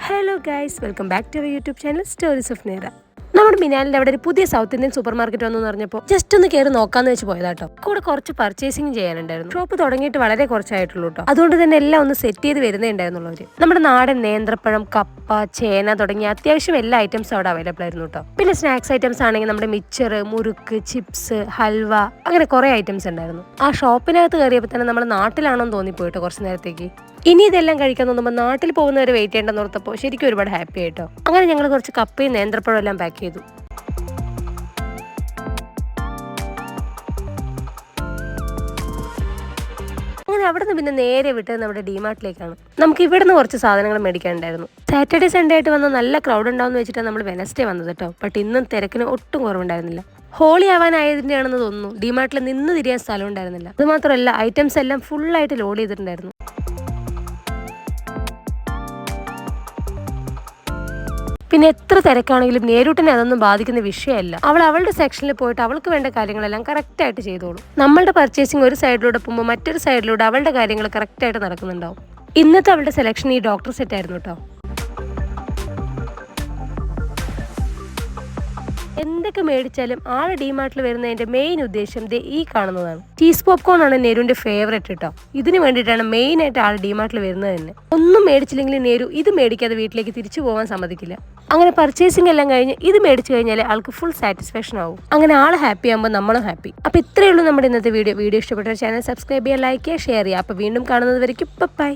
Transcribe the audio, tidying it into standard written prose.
Hello guys, welcome back to our YouTube channel Stories of Nera. നമ്മുടെ മിനാലിൻ്റെ അവിടെ ഒരു പുതിയ സൗത്ത് ഇന്ത്യൻ സൂപ്പർ മാർക്കറ്റ് വന്നു പറഞ്ഞപ്പോൾ ജസ്റ്റ് ഒന്ന് കയറി നോക്കാന്ന് വെച്ച് പോയതാട്ടോ. കൂടെ കുറച്ച് പർച്ചേസിംഗ് ചെയ്യാനുണ്ടായിരുന്നു. ഷോപ്പ് തുടങ്ങിയിട്ട് വളരെ കുറച്ചായിട്ടുള്ളൂ കേട്ടോ. അതുകൊണ്ട് തന്നെ എല്ലാം ഒന്ന് സെറ്റ് ചെയ്ത് വരുന്നേ ഉണ്ടായിരുന്നുള്ളവര്. നമ്മുടെ നാടൻ നേന്ത്രപ്പഴം, കപ്പ, ചേന തുടങ്ങിയ അത്യാവശ്യം എല്ലാ ഐറ്റംസും അവിടെ അവൈലബിൾ ആയിരുന്നു കേട്ടോ. പിന്നെ സ്നാക്സ് ഐറ്റംസ് ആണെങ്കിൽ നമ്മുടെ മിച്ചർ, മുറുക്ക്, ചിപ്സ്, ഹൽവ, അങ്ങനെ കുറെ ഐറ്റംസ് ഉണ്ടായിരുന്നു. ആ ഷോപ്പിനകത്ത് കയറിയപ്പോൾ തന്നെ നമ്മുടെ നാട്ടിലാണോ തോന്നിപ്പോയിട്ടോ കുറച്ച് നേരത്തേക്ക്. ഇനി ഇതെല്ലാം കഴിക്കാൻ തോന്നുമ്പോൾ നാട്ടിൽ പോകുന്നവരെ വെയിറ്റ് ചെയ്യേണ്ടെന്ന് ഓർത്തപ്പോൾ ശരിക്കും ഒരുപാട് ഹാപ്പി ആയിട്ടോ. അങ്ങനെ ഞങ്ങൾ കുറച്ച് കപ്പയും നേന്ത്രപ്പഴം എല്ലാം പാക്ക് ചെയ്തു. അങ്ങനെ അവിടെ നിന്ന് പിന്നെ നേരെ വിട്ടത് നമ്മുടെ ഡിമാർട്ടിലേക്കാണ്. നമുക്ക് ഇവിടെ നിന്ന് കുറച്ച് സാധനങ്ങൾ മേടിക്കാനുണ്ടായിരുന്നു. സാറ്റർഡേ സൺഡേ ആയിട്ട് വന്ന നല്ല ക്രൗഡ് ഉണ്ടാവുമെന്ന് വെച്ചിട്ടാണ് നമ്മൾ വെനസ്ഡേ വന്നത് കേട്ടോ. ബട്ട് ഇന്നും തിരക്കിന് ഒട്ടും കുറവുണ്ടായിരുന്നില്ല. ഹോളി ആവാനായതിൻ്റെ ആണെന്ന് തോന്നുന്നു. ഡിമാർട്ടിൽ നിന്ന് തിരിയാൻ സ്ഥലം ഉണ്ടായിരുന്നില്ല. അതുമാത്രമല്ല ഐറ്റംസ് എല്ലാം ഫുള്ളായിട്ട് ലോഡ് ചെയ്തിട്ടുണ്ടായിരുന്നു. പിന്നെ എത്ര തിരക്കാണെങ്കിലും നേരൂട്ടിനെ അതൊന്നും ബാധിക്കുന്ന വിഷയമല്ല. അവൾ അവളുടെ സെക്ഷനിൽ പോയിട്ട് അവൾക്ക് വേണ്ട കാര്യങ്ങളെല്ലാം കറക്റ്റായിട്ട് ചെയ്തോളും. നമ്മളുടെ പർച്ചേസിങ് ഒരു സൈഡിലൂടെ പോകുമ്പോൾ മറ്റൊരു സൈഡിലൂടെ അവളുടെ കാര്യങ്ങൾ കറക്റ്റായിട്ട് നടക്കുന്നുണ്ടാവും. ഇന്നത്തെ അവളുടെ സെലക്ഷൻ ഈ ഡോക്ടർ സെറ്റ് ആയിരുന്നു കേട്ടോ. എന്തൊക്കെ മേടിച്ചാലും ആള് ഡിമാർട്ടിൽ വരുന്നതിന്റെ മെയിൻ ഉദ്ദേശം ഈ കാണുന്നതാണ്. ചീസ് പോപ്കോൺ ആണ് നെരുവിന്റെ ഫേവറേറ്റ് കേട്ടോ. ഇതിന് വേണ്ടിയിട്ടാണ് മെയിൻ ആയിട്ട് ആള് ഡിമാർട്ടിൽ വരുന്നത് തന്നെ. ഒന്നും മേടിച്ചില്ലെങ്കിൽ നെരു ഇത് മേടിക്കാതെ വീട്ടിലേക്ക് തിരിച്ചു പോകാൻ സമ്മതിക്കില്ല. അങ്ങനെ പർച്ചേസിംഗ് എല്ലാം കഴിഞ്ഞ് ഇത് മേടിച്ചു കഴിഞ്ഞാൽ ആൾക്ക് ഫുൾ സാറ്റിസ്ഫാക്ഷൻ ആവും. അങ്ങനെ ആള് ഹാപ്പി ആകുമ്പോൾ നമ്മളും ഹാപ്പി. അപ്പൊ ഇത്രയേ ഉള്ളൂ നമ്മുടെ ഇന്നത്തെ വീഡിയോ. ഇഷ്ടപ്പെട്ട ചാനൽ സബ്സ്ക്രൈബ് ചെയ്യുക, ലൈക്ക് ചെയ്യുക, ഷെയർ ചെയ്യുക. അപ്പൊ വീണ്ടും കാണുന്നത് വരയ്ക്കും ബൈ.